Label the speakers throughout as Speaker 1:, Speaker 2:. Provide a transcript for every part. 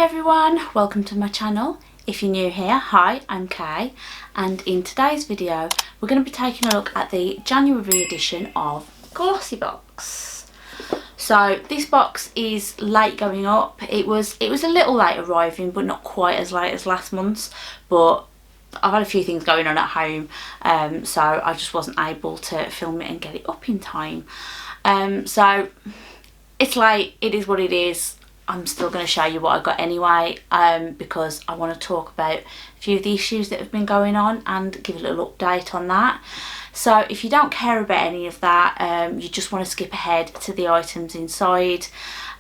Speaker 1: everyone, welcome to my channel. If you're new here, hi, I'm Kay, and in today's video we're going to be taking a look at the January edition of Glossybox. So this box is late going up. It was a little late arriving, but not quite as late as last month's, but I've had a few things going on at home, so I just wasn't able to film it and get it up in time. So it's late, it is what it is. I'm still going to show you what I got anyway, because I want to talk about a few of the issues that have been going on and give a little update on that. So if you don't care about any of that, you just want to skip ahead to the items inside,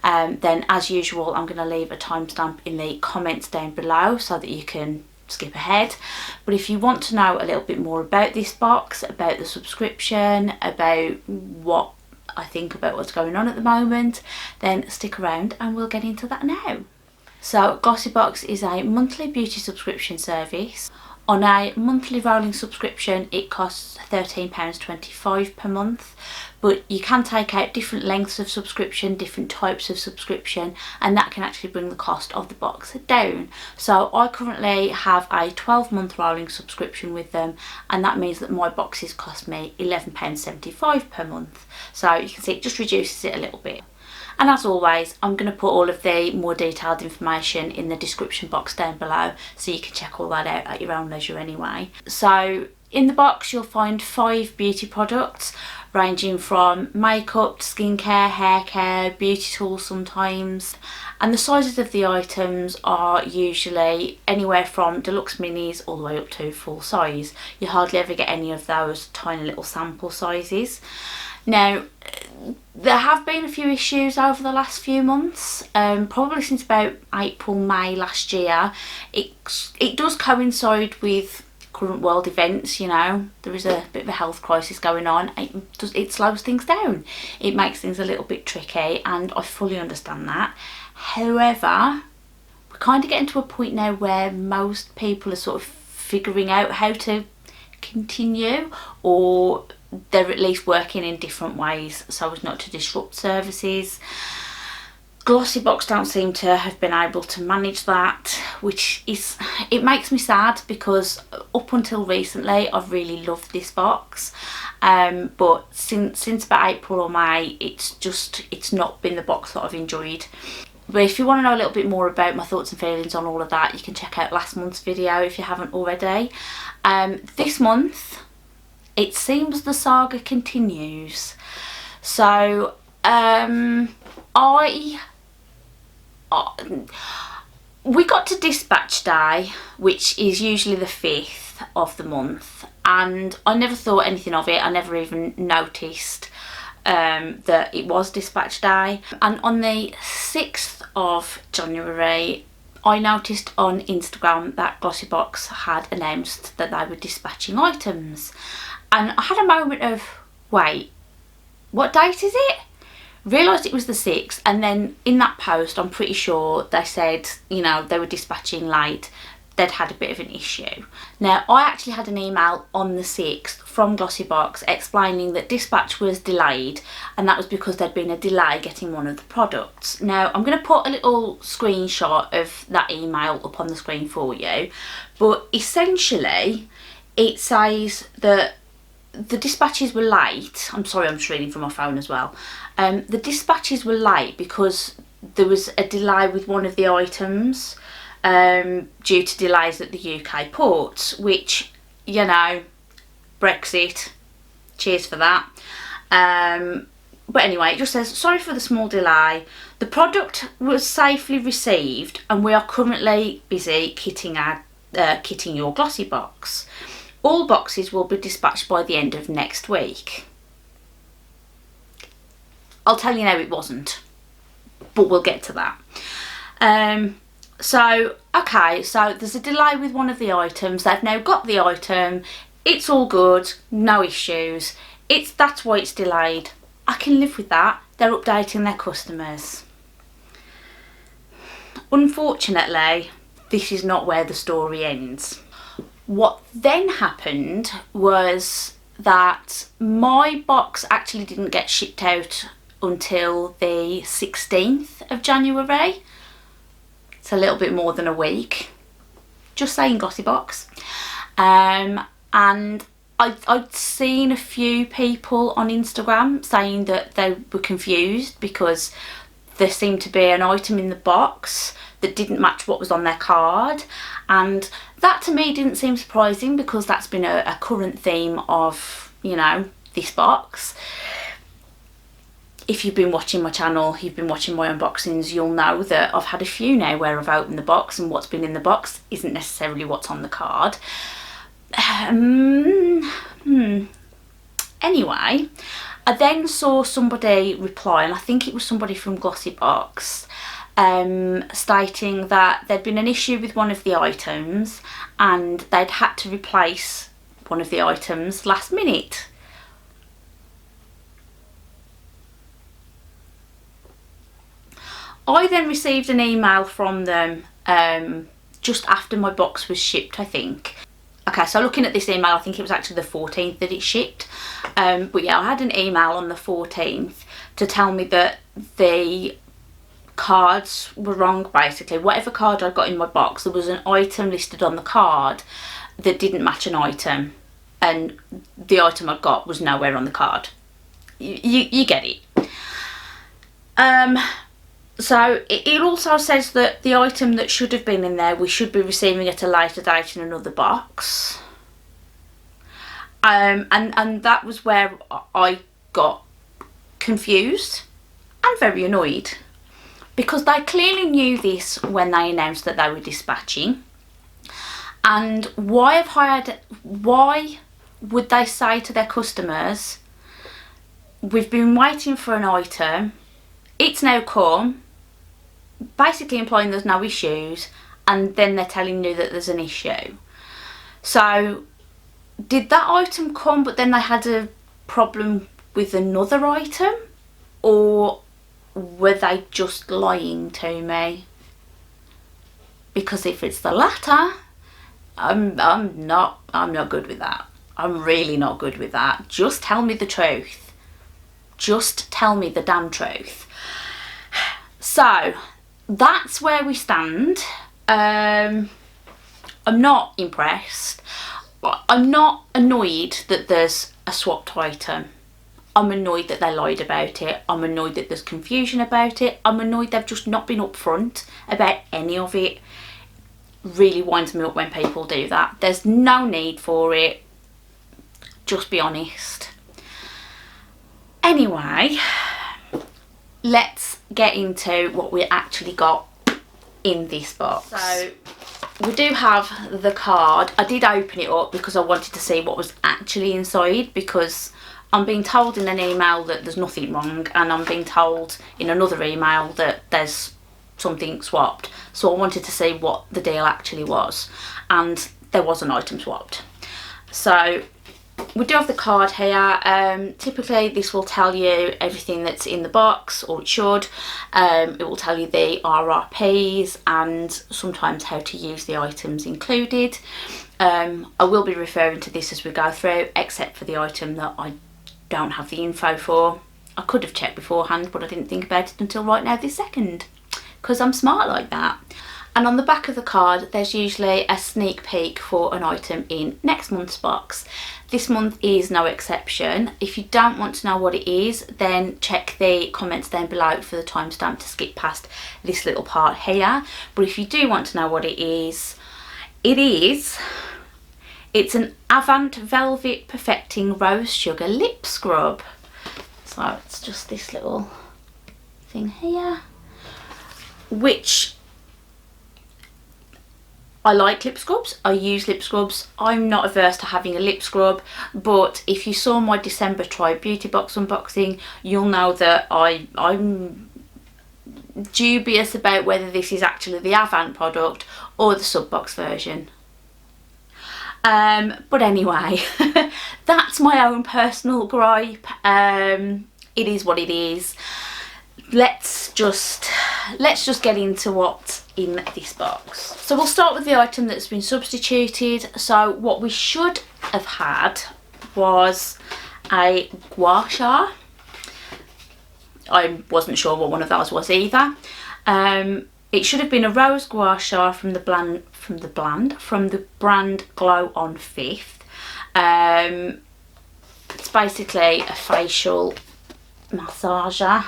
Speaker 1: then as usual I'm going to leave a timestamp in the comments down below so that you can skip ahead. But if you want to know a little bit more about this box, about the subscription, about what I think about what's going on at the moment, then stick around and we'll get into that now. So Glossybox is a monthly beauty subscription service. On a monthly rolling subscription it costs £13.25 per month, but you can take out different lengths of subscription, different types of subscription, and that can actually bring the cost of the box down. So I currently have a 12-month rolling subscription with them, and that means that my boxes cost me £11.75 per month. So you can see it just reduces it a little bit. And as always, I'm going to put all of the more detailed information in the description box down below, so you can check all that out at your own leisure anyway. So in the box you'll find 5 beauty products ranging from makeup to skincare, hair care, beauty tools sometimes. And the sizes of the items are usually anywhere from deluxe minis all the way up to full size. You hardly ever get any of those tiny little sample sizes. Now, there have been a few issues over the last few months, probably since about April, May last year. It does coincide with current world events, you know. There is a bit of a health crisis going on. It slows things down. It makes things a little bit tricky, and I fully understand that. However, we're kind of getting to a point now where most people are sort of figuring out how to continue, or they're at least working in different ways so as not to disrupt services. Glossybox don't seem to have been able to manage that, which is, it makes me sad, because up until recently I've really loved this box, but since about April or May it's not been the box that I've enjoyed. But if you want to know a little bit more about my thoughts and feelings on all of that, you can check out last month's video if you haven't already. This month it seems the saga continues. So we got to dispatch day, which is usually the 5th of the month, and I never thought anything of it. I never even noticed that it was dispatch day. And on the 6th of January I noticed on Instagram that Glossybox had announced that they were dispatching items, and I had a moment of, wait, what date is it? Realised it was the 6th, and then in that post I'm pretty sure they said, you know, they were dispatching late, they'd had a bit of an issue. Now I actually had an email on the 6th from Glossybox explaining that dispatch was delayed, and that was because there'd been a delay getting one of the products. Now I'm going to put a little screenshot of that email up on the screen for you, but essentially it says that the dispatches were late. I'm sorry, I'm just reading from my phone as well. The dispatches were late because there was a delay with one of the items due to delays at the UK ports, which, you know, Brexit, cheers for that. But anyway, it just says, sorry for the small delay. The product was safely received and we are currently busy kitting your Glossybox. All boxes will be dispatched by the end of next week. I'll tell you now, it wasn't, but we'll get to that. So, okay, so there's a delay with one of the items. They've now got the item. It's all good, no issues. That's why it's delayed. I can live with that. They're updating their customers. Unfortunately, this is not where the story ends. What then happened was that my box actually didn't get shipped out until the 16th of January. It's a little bit more than a week. Just saying, Glossybox. And I'd seen a few people on Instagram saying that they were confused because there seemed to be an item in the box that didn't match what was on their card, and that to me didn't seem surprising because that's been a current theme of, you know, this box. If you've been watching my channel, you've been watching my unboxings, you'll know that I've had a few now where I've opened the box and what's been in the box isn't necessarily what's on the card. Anyway, I then saw somebody reply, and I think it was somebody from Glossybox, stating that there'd been an issue with one of the items and they'd had to replace one of the items last minute. I then received an email from them just after my box was shipped, I think. Okay, so looking at this email, I think it was actually the 14th that it shipped. But yeah, I had an email on the 14th to tell me that the cards were wrong, basically. Whatever card I got in my box, there was an item listed on the card that didn't match an item. And the item I got was nowhere on the card. You get it. So it also says that the item that should have been in there, we should be receiving at a later date in another box. And that was where I got confused and very annoyed, because they clearly knew this when they announced that they were dispatching. And why would they say to their customers, we've been waiting for an item, it's now come, basically implying there's no issues, and then they're telling you that there's an issue. So did that item come but then they had a problem with another item, or were they just lying to me? Because if it's the latter, I'm not good with that. I'm really not good with that. Just tell me the truth. Just tell me the damn truth. So that's where we stand. I'm not impressed. I'm not annoyed that there's a swapped item. I'm annoyed that they lied about it. I'm annoyed that there's confusion about it. I'm annoyed they've just not been upfront about any of it. Really winds me up when people do that. There's no need for it. Just be honest. Anyway, let's get into what we actually got in this box. So we do have the card. I did open it up because I wanted to see what was actually inside, because I'm being told in an email that there's nothing wrong, and I'm being told in another email that there's something swapped. So I wanted to see what the deal actually was, and there was an item swapped. So we do have the card here. Typically this will tell you everything that's in the box, or it should. It will tell you the RRPs and sometimes how to use the items included. I will be referring to this as we go through, except for the item that I don't have the info for. I could have checked beforehand, but I didn't think about it until right now this second, because I'm smart like that. And on the back of the card there's usually a sneak peek for an item in next month's box. This month is no exception. If you don't want to know what it is, then check the comments down below for the timestamp to skip past this little part here. But if you do want to know what it is, it's an Avant Velvet Perfecting Rose Sugar Lip Scrub. So it's just this little thing here, which I like lip scrubs. I use lip scrubs. I'm not averse to having a lip scrub, but if you saw my December Try Beauty Box unboxing, you'll know that I'm dubious about whether this is actually the Avant product or the Subbox version. But anyway, that's my own personal gripe. It is what it is. Let's just get into what's in this box. So we'll start with the item that's been substituted. So what we should have had was a gua sha. I wasn't sure what one of those was either. It should have been a rose gua sha from the brand Glow on Fifth. It's basically a facial massager.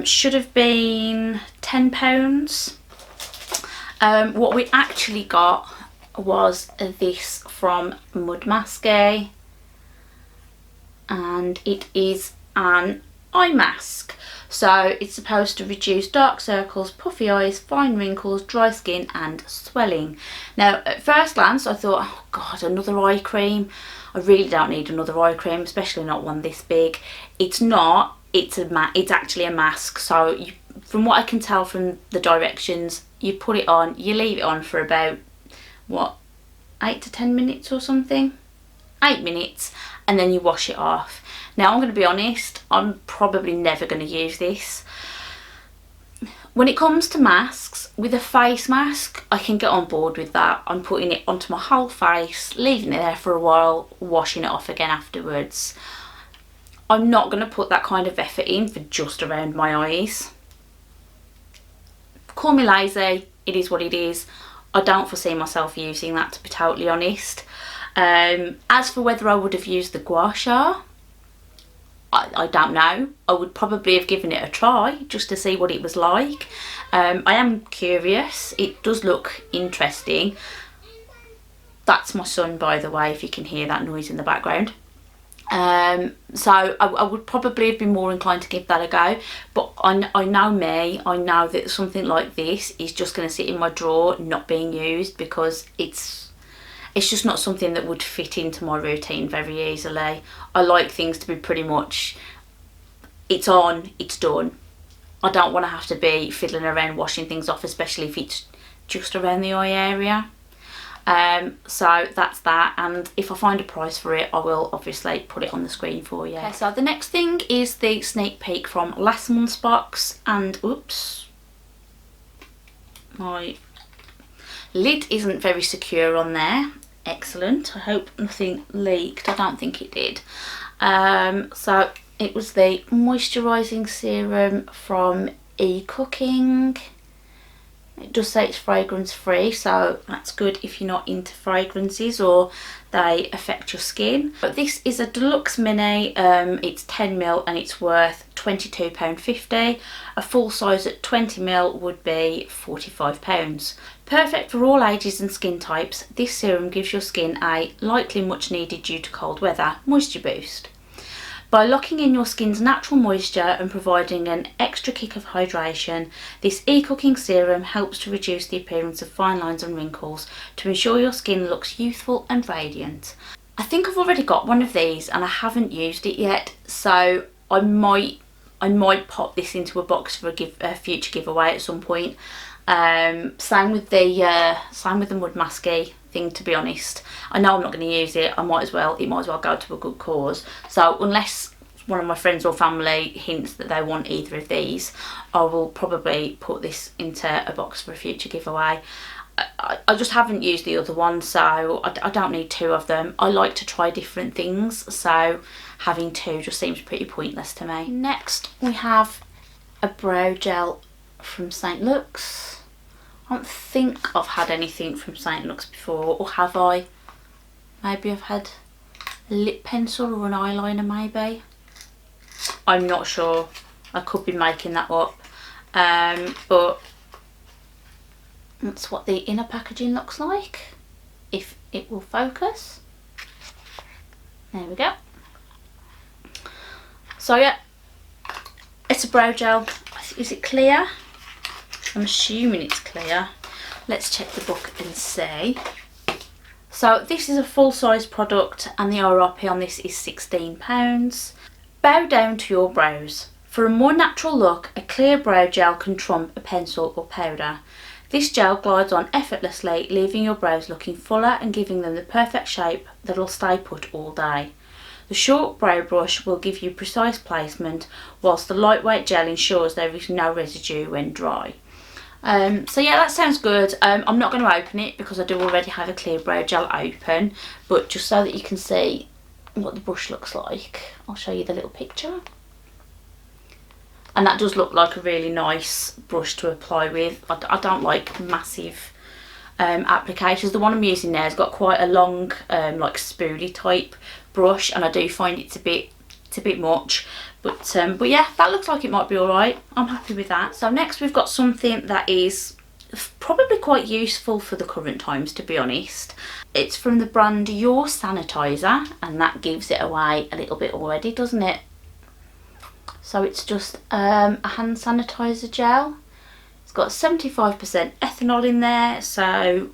Speaker 1: Should have been £10. What we actually got was this from Mud Masky, and it is an eye mask. So it's supposed to reduce dark circles, puffy eyes, fine wrinkles, dry skin and swelling. Now at first glance I thought, oh god, another eye cream. I really don't need another eye cream, especially not one this big. It's not, it's actually a mask. So from what I can tell from the directions, you put it on, you leave it on for about, what, 8 to 10 minutes or something? 8 minutes, and then you wash it off. Now I'm going to be honest, I'm probably never going to use this. When it comes to masks, with a face mask, I can get on board with that. I'm putting it onto my whole face, leaving it there for a while, washing it off again afterwards. I'm not going to put that kind of effort in for just around my eyes. Call me lazy, it is what it is. I don't foresee myself using that, to be totally honest. As for whether I would have used the gua sha, I don't know. I would probably have given it a try just to see what it was like. I am curious. It does look interesting. That's my son, by the way, if you can hear that noise in the background. So I would probably have been more inclined to give that a go, but I know me, I know that something like this is just going to sit in my drawer not being used, because it's just not something that would fit into my routine very easily. I like things to be pretty much, it's on, it's done. I don't want to have to be fiddling around washing things off, especially if it's just around the eye area. So that's that, and if I find a price for it I will obviously put it on the screen for you. Okay, so the next thing is the sneak peek from last month's box, and oops, my lid isn't very secure on there. Excellent, I hope nothing leaked. I don't think it did. So it was the moisturising serum from eCooking. It does say it's fragrance free, so that's good if you're not into fragrances or they affect your skin. But this is a deluxe mini, it's 10ml and it's worth £22.50. A full size at 20ml would be £45. Perfect for all ages and skin types, this serum gives your skin a, likely much needed due to cold weather, moisture boost. By locking in your skin's natural moisture and providing an extra kick of hydration, this eCooking serum helps to reduce the appearance of fine lines and wrinkles to ensure your skin looks youthful and radiant. I think I've already got one of these and I haven't used it yet, so I might pop this into a box for a future giveaway at some point. Same with the Mud Masky thing, to be honest. I know I'm not going to use it. It might as well go to a good cause. So unless one of my friends or family hints that they want either of these, I will probably put this into a box for a future giveaway. I just haven't used the other one, so I don't need two of them. I like to try different things, so having two just seems pretty pointless to me. Next we have a brow gel from St. Luxe. I don't think I've had anything from St. Luxe before, or have I? Maybe I've had a lip pencil or an eyeliner maybe. I'm not sure, I could be making that up. But that's what the inner packaging looks like, if it will focus. There we go. So yeah, it's a brow gel. Is it clear? I'm assuming it's clear. Let's check the book and see. So this is a full-size product and the RRP on this is £16. Bow down to your brows. For a more natural look, a clear brow gel can trump a pencil or powder. This gel glides on effortlessly, leaving your brows looking fuller and giving them the perfect shape that'll stay put all day. The short brow brush will give you precise placement, whilst the lightweight gel ensures there is no residue when dry. So yeah, that sounds good. I'm not going to open it because I do already have a clear brow gel open, but just so that you can see what the brush looks like, I'll show you the little picture. And that does look like a really nice brush to apply with. I don't like massive applications. The one I'm using there has got quite a long like spoolie type brush, and I do find it's a bit much, but yeah, that looks like it might be all right. I'm happy with that. So next we've got something that is probably quite useful for the current times, to be honest. It's from the brand Your Sanitizer, and that gives it away a little bit already, doesn't it? So it's just a hand sanitizer gel. It's got 75% ethanol in there, so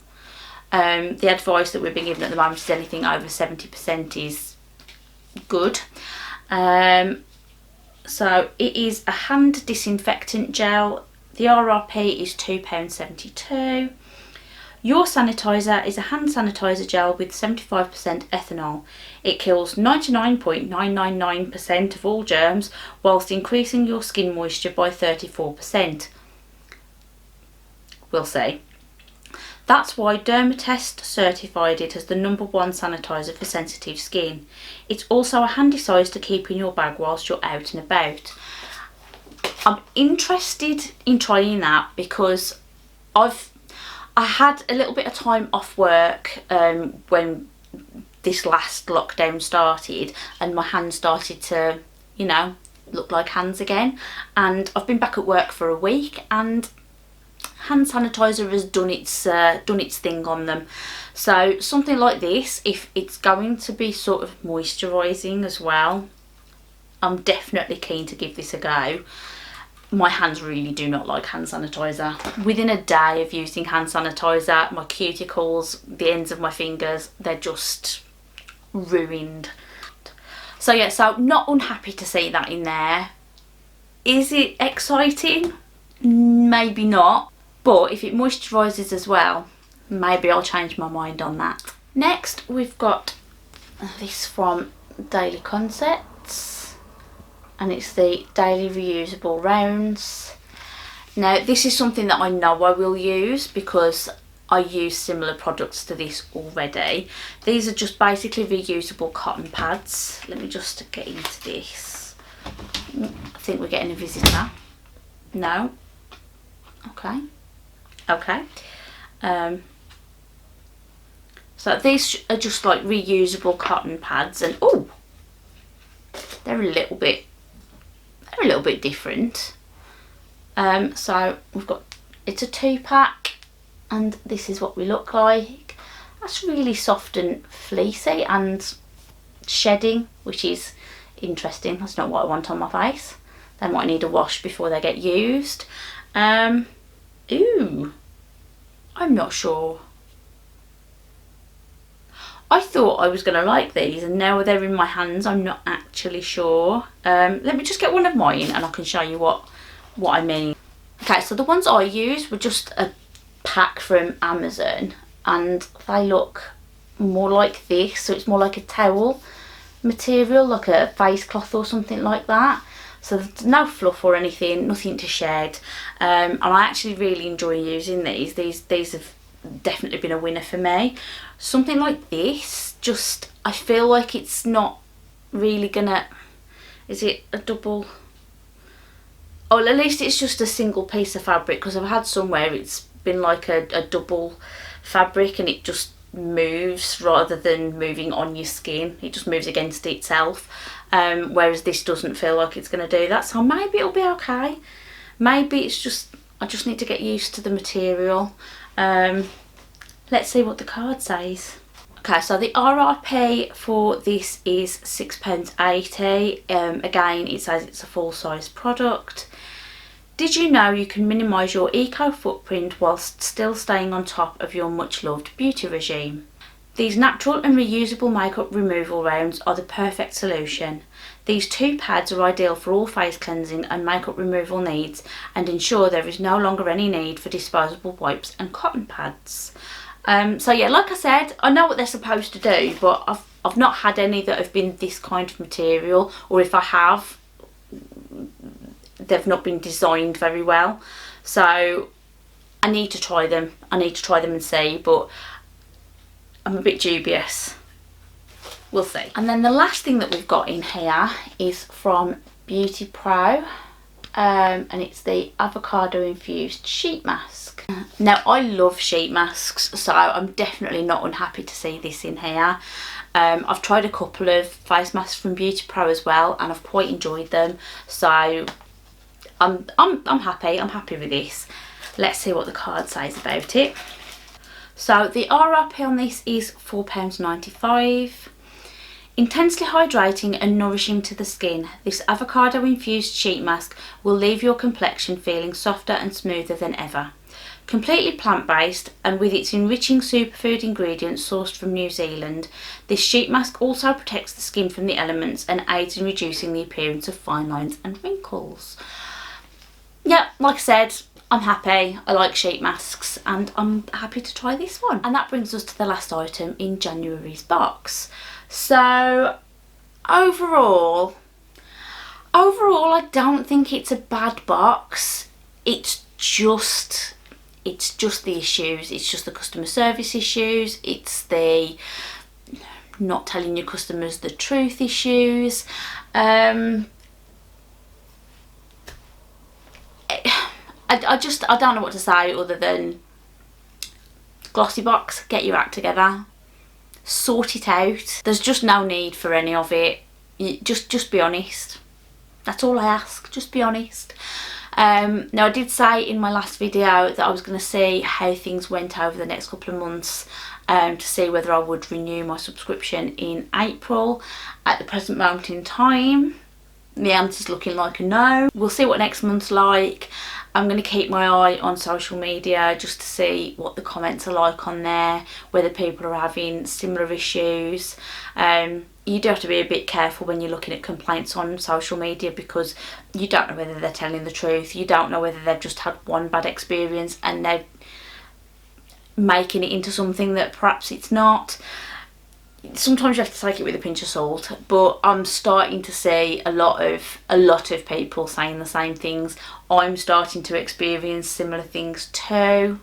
Speaker 1: the advice that we've been given at the moment is anything over 70% is good. So it is a hand disinfectant gel. The RRP is £2.72. Your Sanitizer is a hand sanitizer gel with 75% ethanol. It kills 99.999% of all germs whilst increasing your skin moisture by 34%. We'll see. That's why Dermatest certified it as the #1 sanitizer for sensitive skin. It's also a handy size to keep in your bag whilst you're out and about. I'm interested in trying that because I had a little bit of time off work when this last lockdown started, and my hands started to, you know, look like hands again. And I've been back at work for a week, and hand sanitizer has done its thing on them. So something like this, if it's going to be sort of moisturising as well, I'm definitely keen to give this a go. My hands really do not like hand sanitizer. Within a day of using hand sanitizer, my cuticles, the ends of my fingers, they're just ruined. So yeah, so not unhappy to see that in there. Is it exciting? Maybe not. But if it moisturises as well, maybe I'll change my mind on that. Next, we've got this from Daily Concepts, and it's the Daily Reusable Rounds. Now, this is something that I know I will use because I use similar products to this already. These are just basically reusable cotton pads. Let me just get into this. I think we're getting a visitor. No? Okay. Okay. So these are just like reusable cotton pads, and oh, they're a little bit different. So we've got, it's a 2-pack, and this is what we look like. That's really soft and fleecy and shedding, which is interesting. That's not what I want on my face. They might need a wash before they get used. Ooh, I'm not sure. I thought I was going to like these, and now they're in my hands, I'm not actually sure. Let me just get one of mine and I can show you what I mean. Okay, so the ones I used were just a pack from Amazon, and they look more like this. So it's more like a towel material, like a face cloth or something like that. So there's no fluff or anything, nothing to shed, and I actually really enjoy using these. These have definitely been a winner for me. Something like this, just, I feel like it's not really gonna, is it a double? Oh, at least it's just a single piece of fabric, because I've had some where it's been like a double fabric and it just moves rather than moving on your skin. It just moves against itself. Whereas this doesn't feel like it's going to do that, so maybe it'll be okay. Maybe it's just, I just need to get used to the material. Let's see what the card says. Okay, so the RRP for this is £6.80. Again, it says it's a full-size product. Did you know you can minimise your eco footprint whilst still staying on top of your much-loved beauty regime? These natural and reusable makeup removal rounds are the perfect solution. These 2 pads are ideal for all face cleansing and makeup removal needs, and ensure there is no longer any need for disposable wipes and cotton pads. So yeah, like I said, I know what they're supposed to do, but I've not had any that have been this kind of material, or if I have, they've not been designed very well. So I need to try them. I need to try them and see, but I'm a bit dubious. We'll see. And then the last thing that we've got in here is from Beauty Pro. and it's the avocado infused sheet mask. Now I love sheet masks, so I'm definitely not unhappy to see this in here. I've tried a couple of face masks from Beauty Pro as well, and I've quite enjoyed them, so I'm happy with this. Let's see what the card says about it. So the RRP on this is £4.95. Intensely hydrating and nourishing to the skin, this avocado infused sheet mask will leave your complexion feeling softer and smoother than ever. Completely plant-based, and with its enriching superfood ingredients sourced from New Zealand, this sheet mask also protects the skin from the elements and aids in reducing the appearance of fine lines and wrinkles. Yeah, like I said, I'm happy. I like sheet masks, and I'm happy to try this one. And that brings us to the last item in January's box. So overall I don't think it's a bad box. It's just the issues. It's just the customer service issues. It's the not telling your customers the truth issues. I don't know what to say other than Glossybox, get your act together. Sort it out. There's just no need for any of it. Just be honest. That's all I ask. Just be honest. Now I did say in my last video that I was going to see how things went over the next couple of months to see whether I would renew my subscription in April. At the present moment in time, the answer's looking like a no. We'll see what next month's like. I'm going to keep my eye on social media just to see what the comments are like on there, whether people are having similar issues. You do have to be a bit careful when you're looking at complaints on social media, because you don't know whether they're telling the truth. You don't know whether they've just had one bad experience and they're making it into something that perhaps it's not. Sometimes you have to take it with a pinch of salt, but I'm starting to see a lot of people saying the same things. I'm starting to experience similar things too.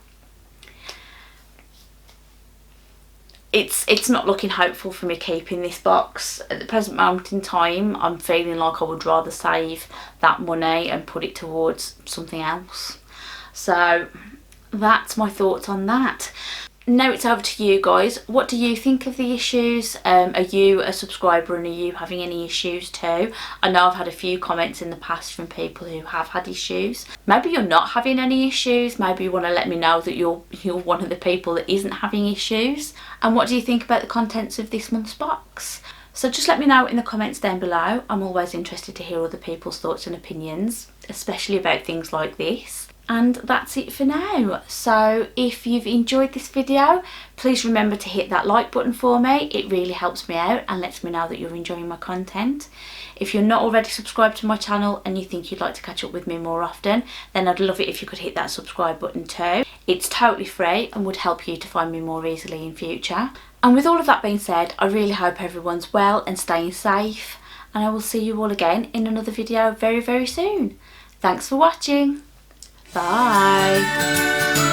Speaker 1: It's not looking hopeful for me keeping this box. At the present moment in time, I'm feeling like I would rather save that money and put it towards something else. So that's my thoughts on that. Now it's over to you guys. What do you think of the issues? Are you a subscriber and are you having any issues too? I know I've had a few comments in the past from people who have had issues. Maybe you're not having any issues. Maybe you want to let me know that you're one of the people that isn't having issues. And what do you think about the contents of this month's box? So just let me know in the comments down below. I'm always interested to hear other people's thoughts and opinions, especially about things like this. And that's it for now. So if you've enjoyed this video, please remember to hit that like button for me. It really helps me out and lets me know that you're enjoying my content. If you're not already subscribed to my channel and you think you'd like to catch up with me more often, then I'd love it if you could hit that subscribe button too. It's totally free and would help you to find me more easily in future. And with all of that being said, I really hope everyone's well and staying safe, and I will see you all again in another video very, very soon. Thanks for watching. Bye.